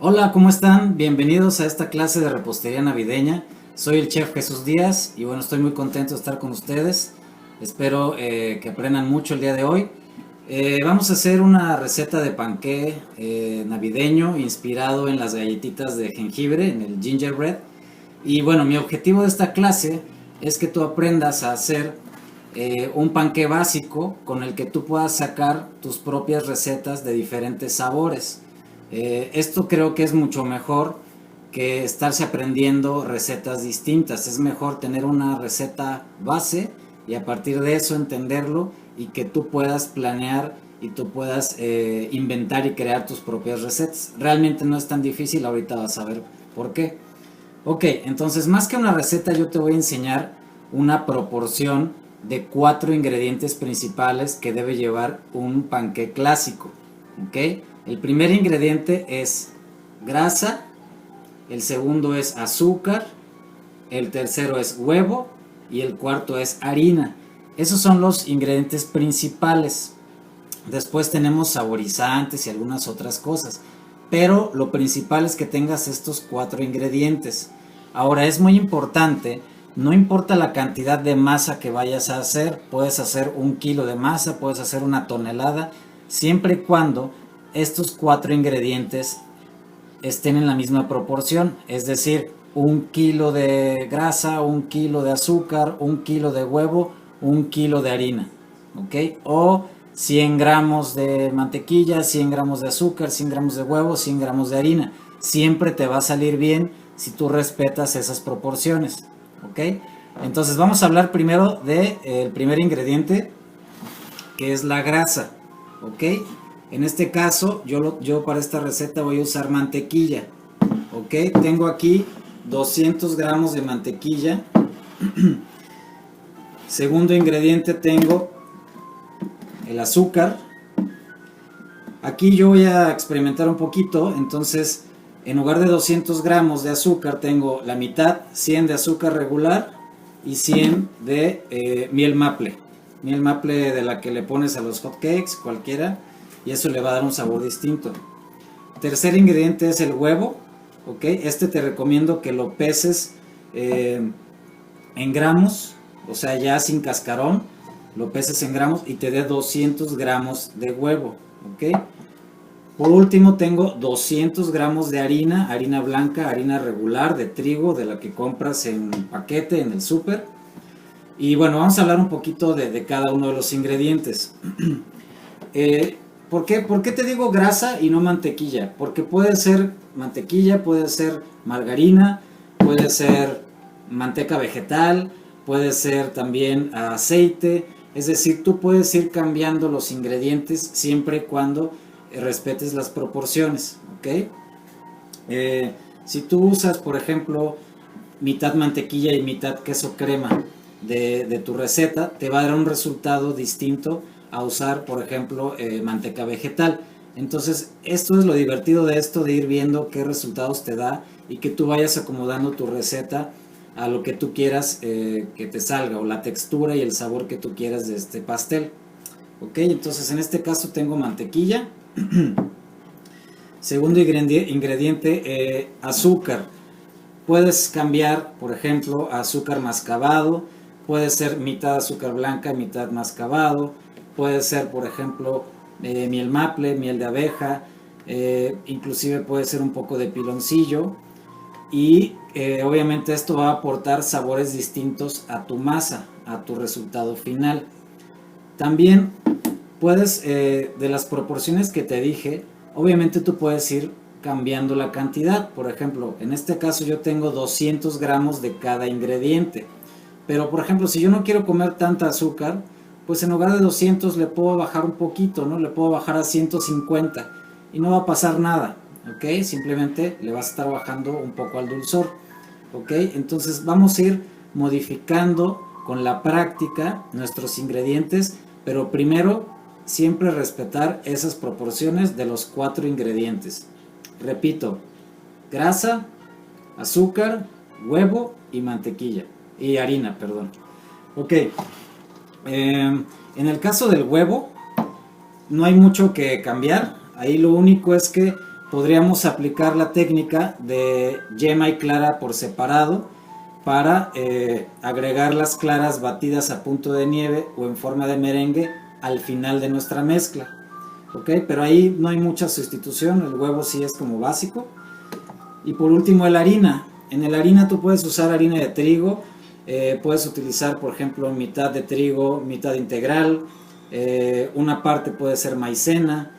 Hola, ¿cómo están? Bienvenidos a esta clase de repostería navideña. Soy el chef Jesús Díaz y bueno, estoy muy contento de estar con ustedes. Espero que aprendan mucho el día de hoy. Vamos a hacer una receta de panqué navideño inspirado en las galletitas de jengibre, en el gingerbread. Y bueno, mi objetivo de esta clase es que tú aprendas a hacer un panqué básico con el que tú puedas sacar tus propias recetas de diferentes sabores. Esto creo que es mucho mejor que estarse aprendiendo recetas distintas. Es mejor tener una receta base y a partir de eso entenderlo y que tú puedas planear y tú puedas inventar y crear tus propias recetas. Realmente no es tan difícil, ahorita vas a ver por qué. Ok, entonces más que una receta yo te voy a enseñar una proporción de 4 ingredientes principales que debe llevar un panqué clásico. Ok, el primer ingrediente es grasa, el segundo es azúcar, el tercero es huevo y el cuarto es harina. Esos son los ingredientes principales. Después tenemos saborizantes y algunas otras cosas. Pero lo principal es que tengas estos 4 ingredientes. Ahora es muy importante, no importa la cantidad de masa que vayas a hacer, puedes hacer 1 kilo de masa, puedes hacer 1 tonelada, siempre y cuando estos 4 ingredientes estén en la misma proporción, es decir, 1 kilo de grasa, 1 kilo de azúcar, 1 kilo de huevo, 1 kilo de harina, ¿ok? O 100 gramos de mantequilla, 100 gramos de azúcar, 100 gramos de huevo, 100 gramos de harina. Siempre te va a salir bien si tú respetas esas proporciones, ¿ok? Entonces vamos a hablar primero del primer ingrediente, que es la grasa, ¿ok? En este caso, yo para esta receta voy a usar mantequilla, ¿ok? Tengo aquí 200 gramos de mantequilla. Segundo ingrediente tengo el azúcar. Aquí yo voy a experimentar un poquito, entonces en lugar de 200 gramos de azúcar tengo la mitad, 100 de azúcar regular y 100 de miel maple. Miel maple de la que le pones a los hot cakes, cualquiera, y eso le va a dar un sabor distinto. Tercer ingrediente es el huevo, ¿ok? Este te recomiendo que lo peses en gramos, o sea ya sin cascarón, lo peses en gramos y te dé 200 gramos de huevo, ¿ok? Por último tengo 200 gramos de harina, harina blanca, harina regular de trigo, de la que compras en paquete en el súper. Y bueno, vamos a hablar un poquito de cada uno de los ingredientes. ¿Por qué te digo grasa y no mantequilla? Porque puede ser mantequilla, puede ser margarina, puede ser manteca vegetal, puede ser también aceite. Es decir, tú puedes ir cambiando los ingredientes siempre y cuando respetes las proporciones, ¿ok? Si tú usas, por ejemplo, mitad mantequilla y mitad queso crema de tu receta, te va a dar un resultado distinto a usar, por ejemplo, manteca vegetal. Entonces, esto es lo divertido de esto, de ir viendo qué resultados te da y que tú vayas acomodando tu receta a lo que tú quieras que te salga, o la textura y el sabor que tú quieras de este pastel. Ok, entonces en este caso tengo mantequilla. Segundo ingrediente, azúcar. Puedes cambiar, por ejemplo, a azúcar mascabado. Puede ser mitad azúcar blanca, mitad mascabado. Puede ser, por ejemplo, miel maple, miel de abeja. Inclusive puede ser un poco de piloncillo. Y obviamente esto va a aportar sabores distintos a tu masa, a tu resultado final. También puedes, de las proporciones que te dije, obviamente tú puedes ir cambiando la cantidad. Por ejemplo, en este caso yo tengo 200 gramos de cada ingrediente. Pero por ejemplo, si yo no quiero comer tanta azúcar, pues en lugar de 200 le puedo bajar un poquito, ¿no? Le puedo bajar a 150 y no va a pasar nada, ¿ok? Simplemente le vas a estar bajando un poco al dulzor, ¿ok? Entonces vamos a ir modificando con la práctica nuestros ingredientes, pero primero siempre respetar esas proporciones de los 4 ingredientes. Repito, grasa, azúcar, huevo y mantequilla. Y harina, perdón. Ok, en el caso del huevo, no hay mucho que cambiar. Ahí lo único es que podríamos aplicar la técnica de yema y clara por separado para agregar las claras batidas a punto de nieve o en forma de merengue al final de nuestra mezcla. ¿Ok? Pero ahí no hay mucha sustitución, el huevo sí es como básico. Y por último, la harina. En la harina tú puedes usar harina de trigo, puedes utilizar, por ejemplo, mitad de trigo, mitad integral, una parte puede ser maicena.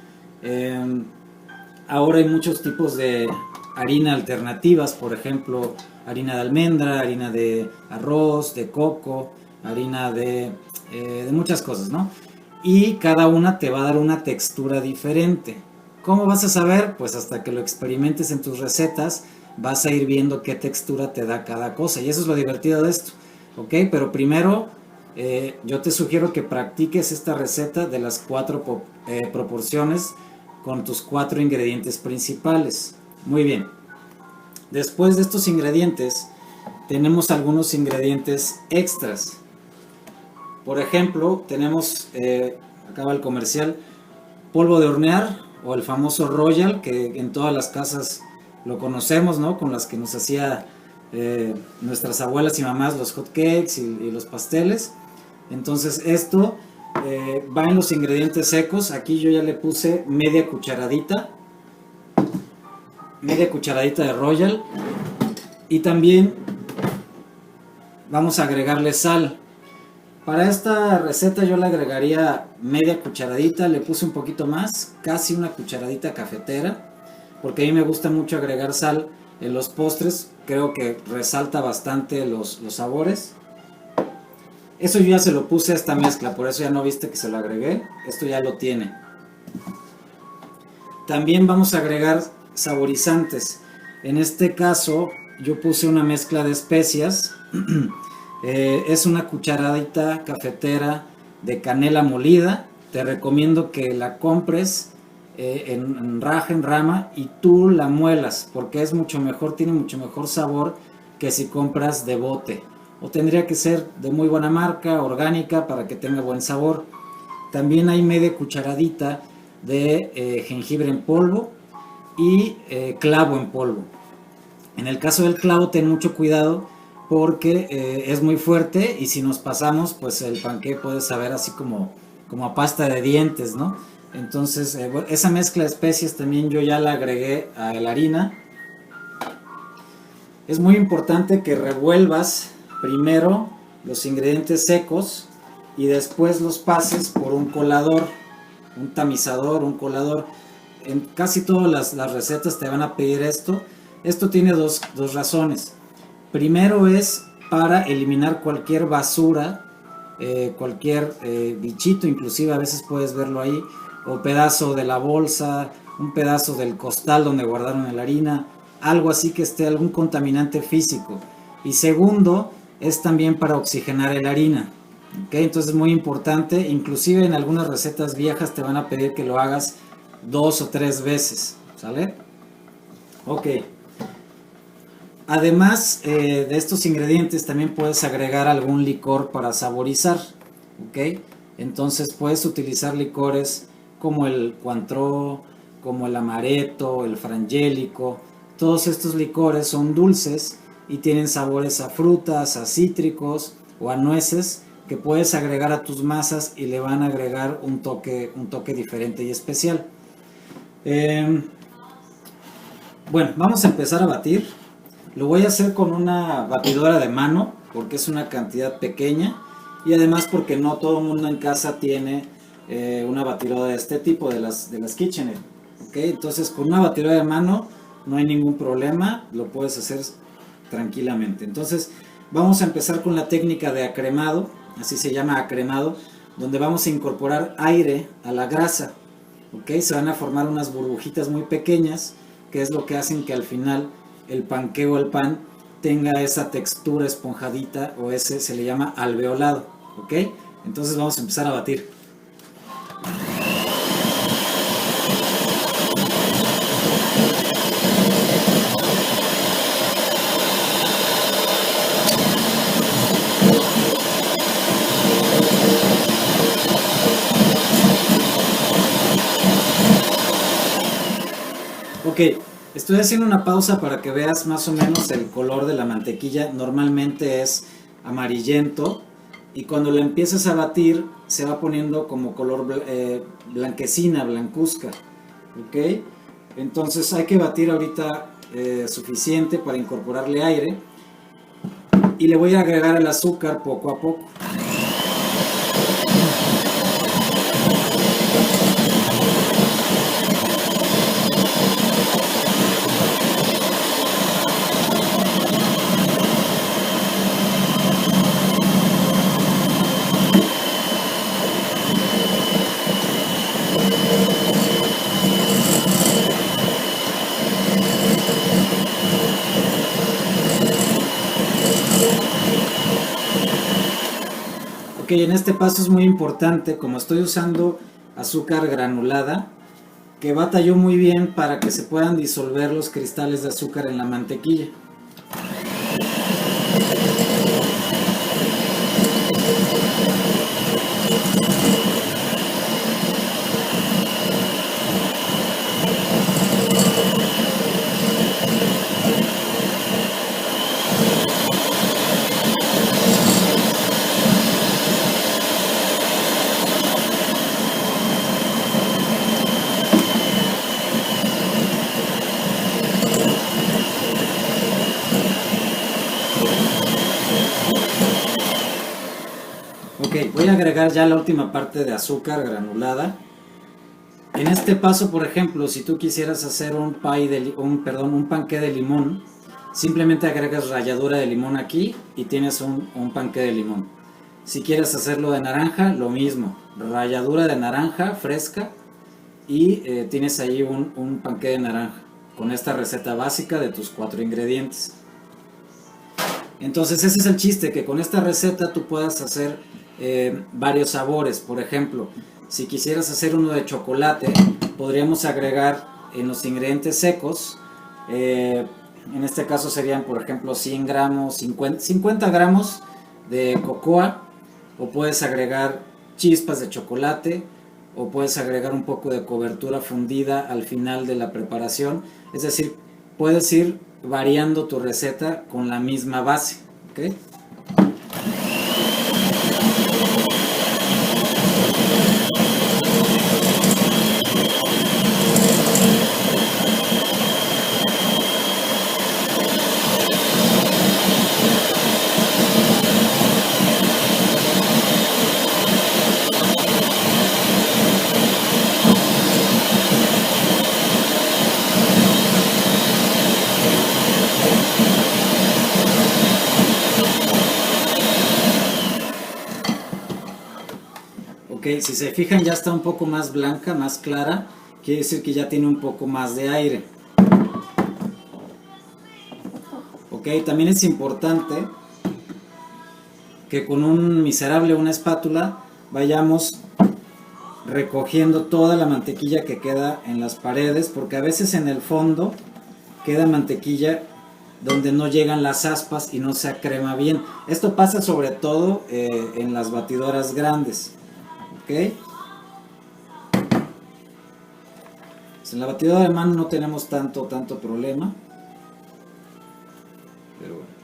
Ahora hay muchos tipos de harina alternativas, por ejemplo, harina de almendra, harina de arroz, de coco, harina de muchas cosas, ¿no? Y cada una te va a dar una textura diferente. ¿Cómo vas a saber? Pues hasta que lo experimentes en tus recetas vas a ir viendo qué textura te da cada cosa. Y eso es lo divertido de esto, ¿ok? Pero primero yo te sugiero que practiques esta receta de las 4 proporciones con tus 4 ingredientes principales. Muy bien. Después de estos ingredientes tenemos algunos ingredientes extras. Por ejemplo, tenemos, acá va el comercial, polvo de hornear o el famoso Royal, que en todas las casas lo conocemos, ¿no? Con las que nos hacía nuestras abuelas y mamás los hot cakes y los pasteles. Entonces esto va en los ingredientes secos. Aquí yo ya le puse media cucharadita de Royal, y también vamos a agregarle sal. Para esta receta yo le agregaría media cucharadita, le puse un poquito más, casi una cucharadita cafetera, porque a mí me gusta mucho agregar sal en los postres, creo que resalta bastante los sabores. Eso yo ya se lo puse a esta mezcla, por eso ya no viste que se lo agregué, esto ya lo tiene. También vamos a agregar saborizantes. En este caso yo puse una mezcla de especias. Es una cucharadita cafetera de canela molida. Te recomiendo que la compres en raja, en rama, y tú la muelas, porque es mucho mejor, tiene mucho mejor sabor que si compras de bote, o tendría que ser de muy buena marca, orgánica, para que tenga buen sabor. También hay media cucharadita de jengibre en polvo y clavo en polvo. En el caso del clavo, ten mucho cuidado porque es muy fuerte, y si nos pasamos, pues el panqué puede saber así como a pasta de dientes, ¿no? Entonces esa mezcla de especies también yo ya la agregué a la harina. Es muy importante que revuelvas primero los ingredientes secos y después los pases por un colador, un tamizador, un colador. En casi todas las recetas te van a pedir esto. Esto tiene dos razones. Primero es para eliminar cualquier basura, cualquier bichito, inclusive a veces puedes verlo ahí, o pedazo de la bolsa, un pedazo del costal donde guardaron la harina, algo así que esté algún contaminante físico. Y segundo, es también para oxigenar la harina. ¿Okay? Entonces es muy importante, inclusive en algunas recetas viejas te van a pedir que lo hagas 2 o 3 veces, ¿sale? Ok. Además de estos ingredientes también puedes agregar algún licor para saborizar, ¿ok? Entonces puedes utilizar licores como el Cointreau, como el amaretto, el frangélico. Todos estos licores son dulces y tienen sabores a frutas, a cítricos o a nueces, que puedes agregar a tus masas y le van a agregar un toque diferente y especial. Bueno, vamos a empezar a batir. Lo voy a hacer con una batidora de mano porque es una cantidad pequeña, y además porque no todo el mundo en casa tiene una batidora de este tipo, de las KitchenAid. ¿Okay? Entonces con una batidora de mano no hay ningún problema, lo puedes hacer tranquilamente. Entonces vamos a empezar con la técnica de acremado, así se llama, acremado, donde vamos a incorporar aire a la grasa. ¿Okay? Se van a formar unas burbujitas muy pequeñas, que es lo que hacen que al final el panqué o el pan tenga esa textura esponjadita, o ese se le llama alveolado. ¿Ok? Entonces vamos a empezar a batir. Ok, estoy haciendo una pausa para que veas más o menos el color de la mantequilla. Normalmente es amarillento y cuando la empiezas a batir se va poniendo como color blanquecina, blancuzca. Ok, entonces hay que batir ahorita suficiente para incorporarle aire y le voy a agregar el azúcar poco a poco. Ok, en este paso es muy importante, como estoy usando azúcar granulada, que batalló muy bien para que se puedan disolver los cristales de azúcar en la mantequilla. Ok, voy a agregar ya la última parte de azúcar granulada. En este paso, por ejemplo, si tú quisieras hacer un panqué de limón, simplemente agregas ralladura de limón aquí y tienes un panqué de limón. Si quieres hacerlo de naranja, lo mismo, ralladura de naranja fresca y tienes ahí un panqué de naranja con esta receta básica de tus 4 ingredientes. Entonces ese es el chiste, que con esta receta tú puedas hacer varios sabores. Por ejemplo, si quisieras hacer uno de chocolate, podríamos agregar en los ingredientes secos, en este caso serían por ejemplo 100 gramos, 50 gramos de cocoa, o puedes agregar chispas de chocolate, o puedes agregar un poco de cobertura fundida al final de la preparación. Es decir, puedes ir variando tu receta con la misma base. ¿Ok? Ok, si se fijan ya está un poco más blanca, más clara, quiere decir que ya tiene un poco más de aire. Ok, también es importante que con un miserable, una espátula, vayamos recogiendo toda la mantequilla que queda en las paredes, porque a veces en el fondo queda mantequilla donde no llegan las aspas y no se acrema bien. Esto pasa sobre todo en las batidoras grandes. ¿Ok? Pues en la batidora de mano no tenemos tanto problema. Pero bueno.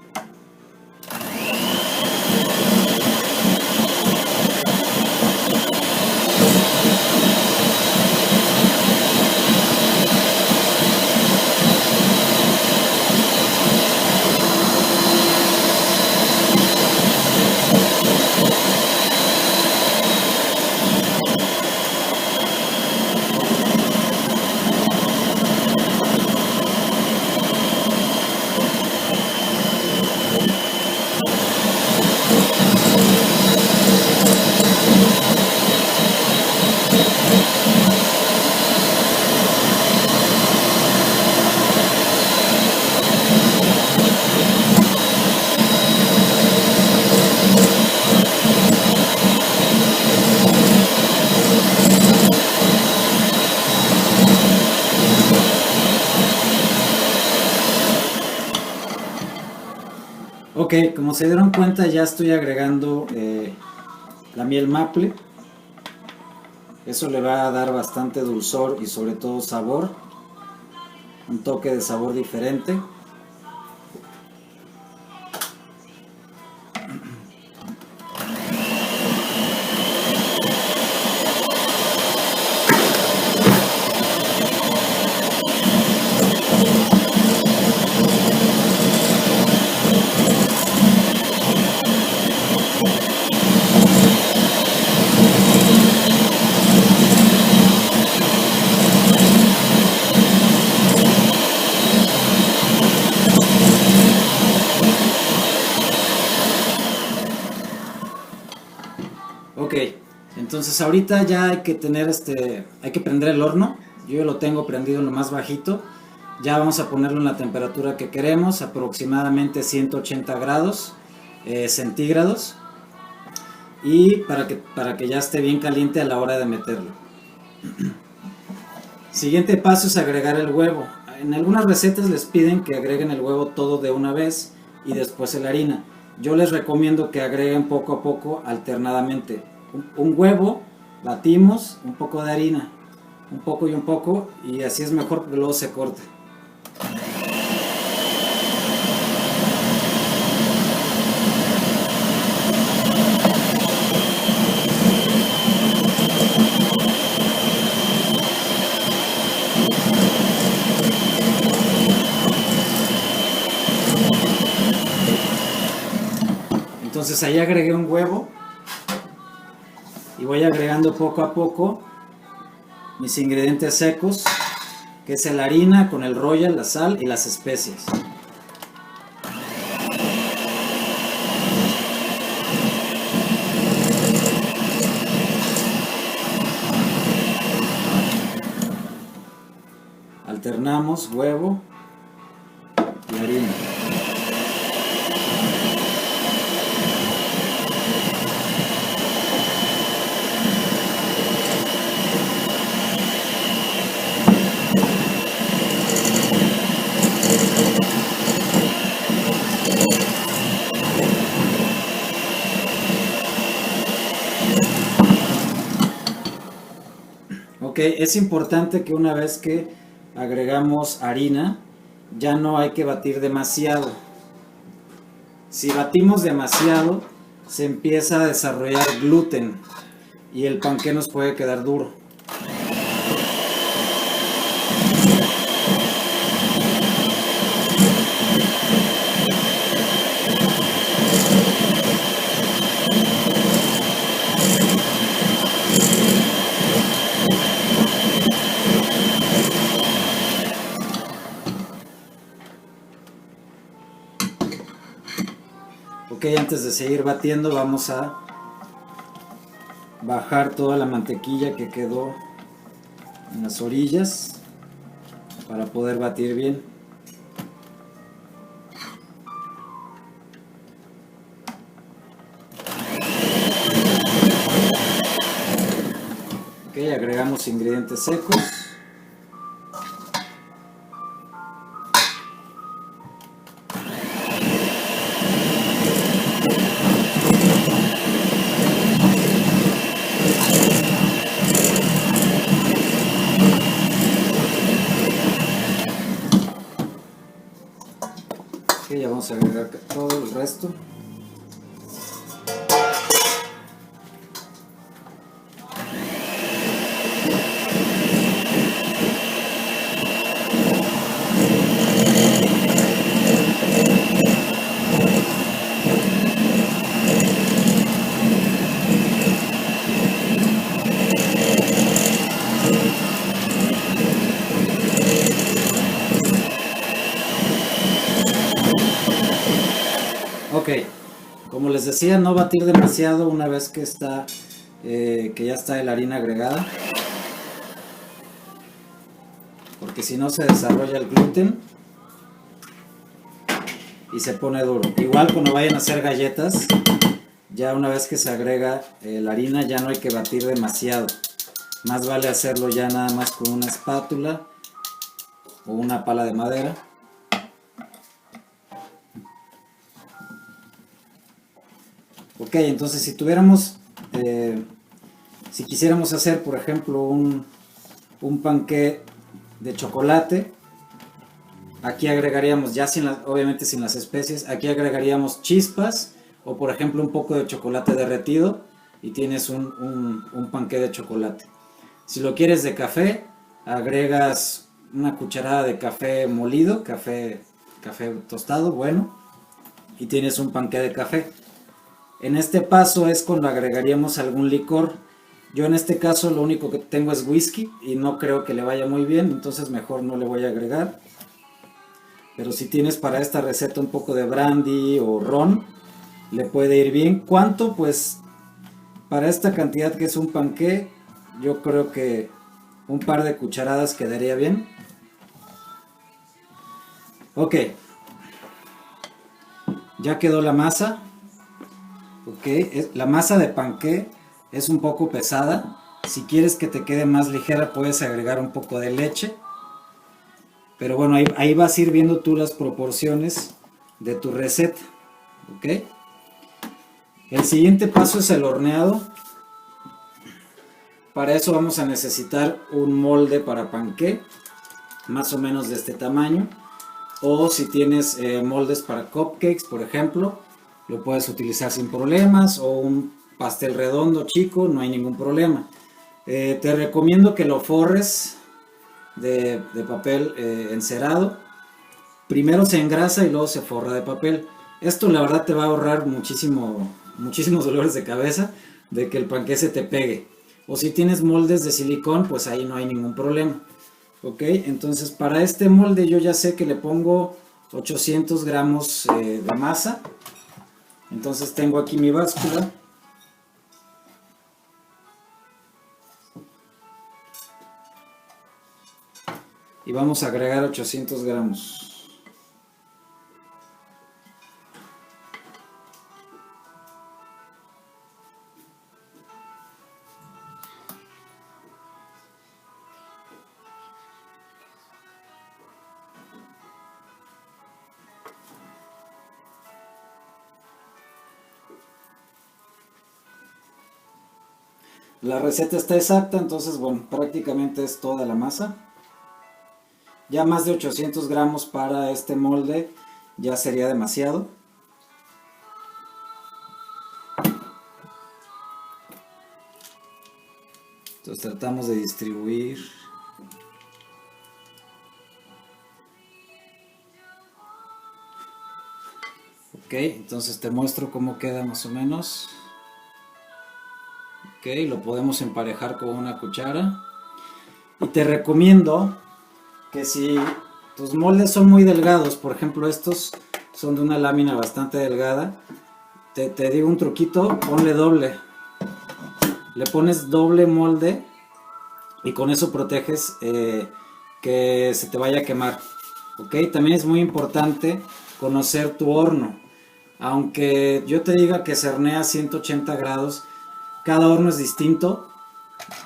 Ok, como se dieron cuenta ya estoy agregando la miel maple. Eso le va a dar bastante dulzor y sobre todo sabor. un toque de sabor diferente. Ok, entonces ahorita ya hay que tener hay que prender el horno. Yo lo tengo prendido en lo más bajito. Ya vamos a ponerlo en la temperatura que queremos, aproximadamente 180 grados centígrados. Y para que ya esté bien caliente a la hora de meterlo. Siguiente paso es agregar el huevo. En algunas recetas les piden que agreguen el huevo todo de una vez y después la harina. Yo les recomiendo que agreguen poco a poco alternadamente. Un huevo, batimos, un poco de harina, un poco y así es mejor porque luego se corta. Entonces ahí agregué un huevo y voy agregando poco a poco mis ingredientes secos, que es la harina con el royal, la sal y las especias. Alternamos huevo y harina. Ok, es importante que una vez que agregamos harina, ya no hay que batir demasiado. Si batimos demasiado, se empieza a desarrollar gluten y el panqué nos puede quedar duro. Ok, antes de seguir batiendo vamos a bajar toda la mantequilla que quedó en las orillas para poder batir bien. Ok, agregamos ingredientes secos. Ok, ya vamos a agregar todo el resto. Ok, como les decía, no batir demasiado una vez que ya está la harina agregada, porque si no se desarrolla el gluten y se pone duro. Igual cuando vayan a hacer galletas, ya una vez que se agrega la harina ya no hay que batir demasiado. Más vale hacerlo ya nada más con una espátula o una pala de madera. Ok, entonces si quisiéramos hacer por ejemplo un panqué de chocolate, Aquí agregaríamos, ya obviamente sin las especies, aquí agregaríamos chispas o por ejemplo un poco de chocolate derretido y tienes un panqué de chocolate. Si lo quieres de café, agregas una cucharada de café molido, café tostado, bueno, y tienes un panqué de café. En este paso es cuando agregaríamos algún licor. Yo en este caso lo único que tengo es whisky y no creo que le vaya muy bien, entonces mejor no le voy a agregar. Pero si tienes para esta receta un poco de brandy o ron, le puede ir bien. ¿Cuánto? Pues para esta cantidad que es un panqué, yo creo que un par de cucharadas quedaría bien. Ok, ya quedó la masa. Ok, la masa de panqué es un poco pesada. Si quieres que te quede más ligera, puedes agregar un poco de leche. Pero bueno, ahí vas a ir viendo tú las proporciones de tu receta. Ok. El siguiente paso es el horneado. Para eso vamos a necesitar un molde para panqué, más o menos de este tamaño. O si tienes moldes para cupcakes, por ejemplo, lo puedes utilizar sin problemas. O un pastel redondo chico, no hay ningún problema. Te recomiendo que lo forres de papel encerado. Primero se engrasa y luego se forra de papel. Esto la verdad te va a ahorrar muchísimos dolores de cabeza de que el panqué se te pegue. O si tienes moldes de silicón, pues ahí no hay ningún problema. Ok, entonces para este molde yo ya sé que le pongo 800 gramos de masa. Entonces tengo aquí mi báscula. Y vamos a agregar 800 gramos. La receta está exacta, entonces bueno, prácticamente es toda la masa. Ya más de 800 gramos para este molde ya sería demasiado. Entonces tratamos de distribuir. Ok, entonces te muestro cómo queda más o menos. Ok, lo podemos emparejar con una cuchara. Y te recomiendo que si tus moldes son muy delgados, por ejemplo estos son de una lámina bastante delgada, te digo un truquito, ponle doble. Le pones doble molde y con eso proteges que se te vaya a quemar. Ok, también es muy importante conocer tu horno. Aunque yo te diga que se hornea a 180 grados, cada horno es distinto.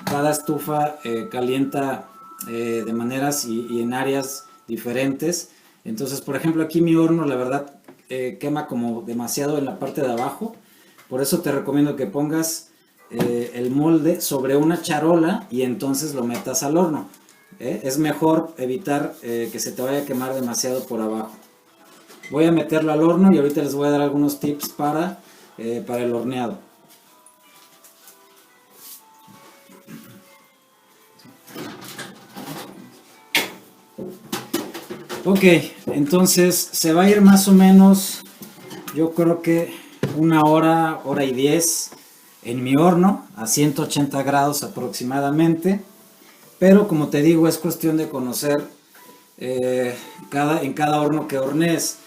Cada estufa calienta de maneras y en áreas diferentes. Entonces, por ejemplo, aquí mi horno, la verdad, quema como demasiado en la parte de abajo. Por eso te recomiendo que pongas el molde sobre una charola y entonces lo metas al horno. Es mejor evitar que se te vaya a quemar demasiado por abajo. Voy a meterlo al horno y ahorita les voy a dar algunos tips para el horneado. Ok, entonces se va a ir más o menos, yo creo que una hora, hora y 10 en mi horno, a 180 grados aproximadamente. Pero como te digo, es cuestión de conocer en cada horno que hornees.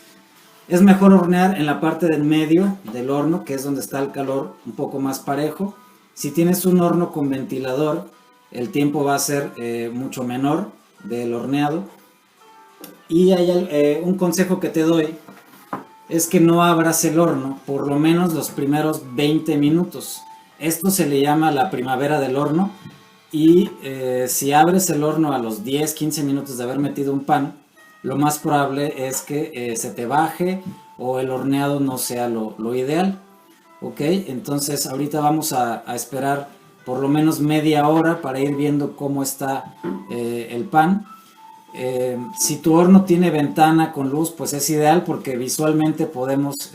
Es mejor hornear en la parte del medio del horno, que es donde está el calor un poco más parejo. Si tienes un horno con ventilador, el tiempo va a ser mucho menor del horneado. Y hay un consejo que te doy, es que no abras el horno por lo menos los primeros 20 minutos. Esto se le llama la primavera del horno. Y si abres el horno a los 10-15 minutos de haber metido un pan, lo más probable es que se te baje o el horneado no sea lo ideal. Ok, entonces ahorita vamos a esperar por lo menos media hora para ir viendo cómo está el pan. Si tu horno tiene ventana con luz, pues es ideal porque visualmente podemos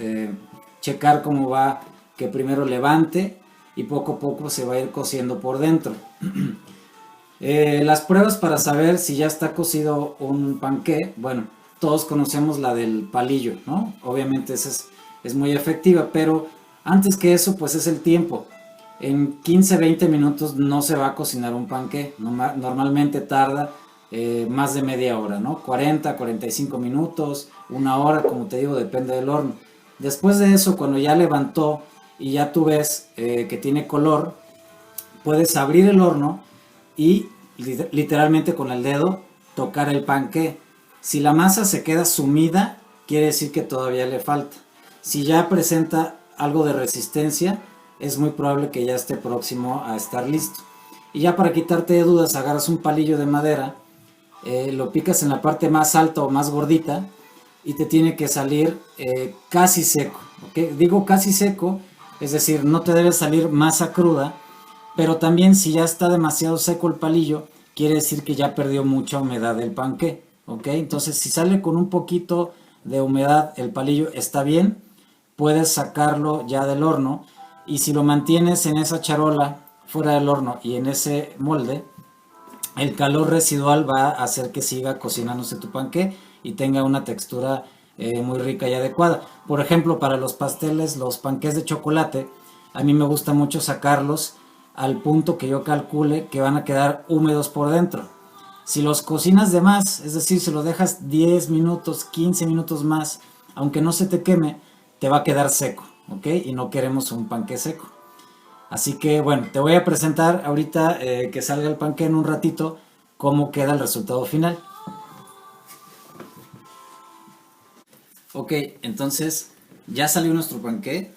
checar cómo va, que primero levante y poco a poco se va a ir cociendo por dentro. Las pruebas para saber si ya está cocido un panqué, bueno, todos conocemos la del palillo, ¿no? Obviamente esa es muy efectiva, pero antes que eso, pues es el tiempo. En 15-20 minutos no se va a cocinar un panqué, normalmente tarda más de media hora, ¿no? 40-45 minutos, una hora, como te digo, depende del horno. Después de eso, cuando ya levantó y ya tú ves que tiene color, puedes abrir el horno y literalmente con el dedo tocar el panqué. Si la masa se queda sumida, quiere decir que todavía le falta. Si ya presenta algo de resistencia, es muy probable que ya esté próximo a estar listo. Y ya para quitarte de dudas, agarras un palillo de madera, lo picas en la parte más alta o más gordita y te tiene que salir casi seco. ¿Okay? Digo casi seco, es decir, no te debe salir masa cruda, pero también si ya está demasiado seco el palillo, quiere decir que ya perdió mucha humedad el panqué. ¿Ok? Entonces si sale con un poquito de humedad el palillo está bien, puedes sacarlo ya del horno y si lo mantienes en esa charola fuera del horno y en ese molde, el calor residual va a hacer que siga cocinándose tu panqué y tenga una textura muy rica y adecuada. Por ejemplo, para los pasteles, los panqués de chocolate, a mí me gusta mucho sacarlos al punto que yo calcule que van a quedar húmedos por dentro. Si los cocinas de más, es decir, si los dejas 10 minutos, 15 minutos más, aunque no se te queme, te va a quedar seco, ¿ok? Y no queremos un panqué seco. Así que bueno, te voy a presentar ahorita que salga el panqué en un ratito cómo queda el resultado final. Ok, entonces ya salió nuestro panqué.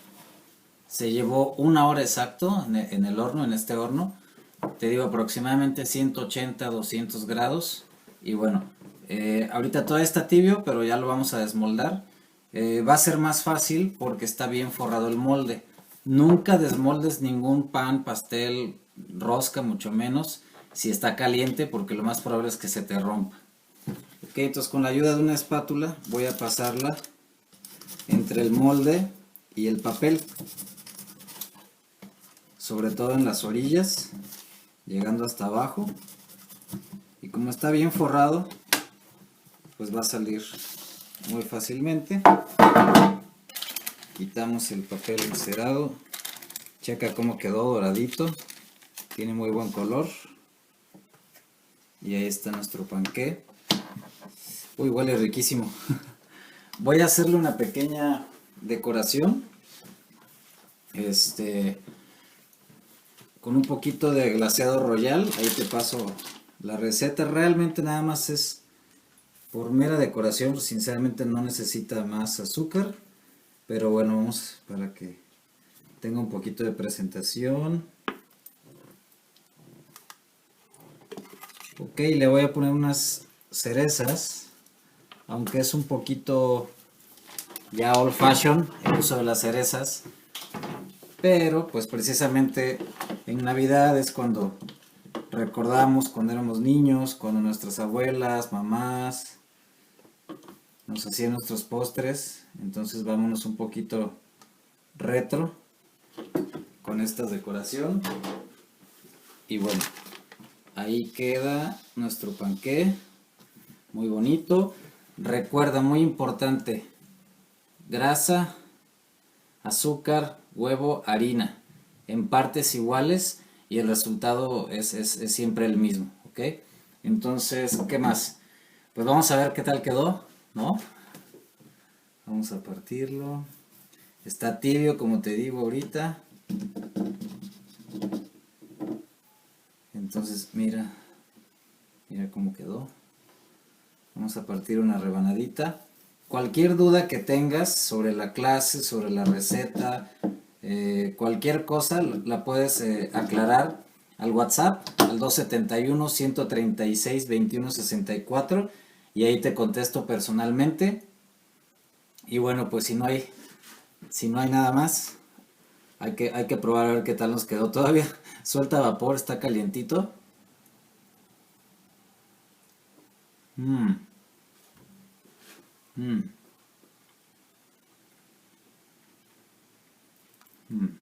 Se llevó una hora exacto en el horno, en este horno. Te digo aproximadamente 180-200 grados. Y bueno, ahorita todo está tibio, pero ya lo vamos a desmoldar. Va a ser más fácil porque está bien forrado el molde. Nunca desmoldes ningún pan, pastel, rosca, mucho menos si está caliente, porque lo más probable es que se te rompa. Ok, entonces con la ayuda de una espátula voy a pasarla entre el molde y el papel, sobre todo en las orillas, llegando hasta abajo. Y como está bien forrado, pues va a salir muy fácilmente. Quitamos el papel encerado. Checa cómo quedó doradito. Tiene muy buen color. Y ahí está nuestro panqué. Uy, huele riquísimo. Voy a hacerle una pequeña decoración. Con un poquito de glaseado royal. Ahí te paso la receta. Realmente nada más es por mera decoración. Sinceramente no necesita más azúcar. Pero bueno, vamos para que tenga un poquito de presentación. Ok, le voy a poner unas cerezas, aunque es un poquito ya old fashion el uso de las cerezas, pero pues precisamente en Navidad es cuando recordamos cuando éramos niños, cuando nuestras abuelas, mamás nos hacían nuestros postres. Entonces vámonos un poquito retro con esta decoración. Y bueno, ahí queda nuestro panqué, muy bonito. Recuerda, muy importante, grasa, azúcar, huevo, harina, en partes iguales y el resultado es siempre el mismo, ¿ok? Entonces, ¿qué más? Pues vamos a ver qué tal quedó, ¿no? Vamos a partirlo. Está tibio, como te digo ahorita. Entonces, mira cómo quedó. Vamos a partir una rebanadita. Cualquier duda que tengas sobre la clase, sobre la receta, cualquier cosa la puedes aclarar al WhatsApp, al 271-136-2164 y ahí te contesto personalmente. Y bueno, pues si no hay nada más, hay que probar a ver qué tal nos quedó. Todavía suelta vapor, está calientito. Mm, mm, mm.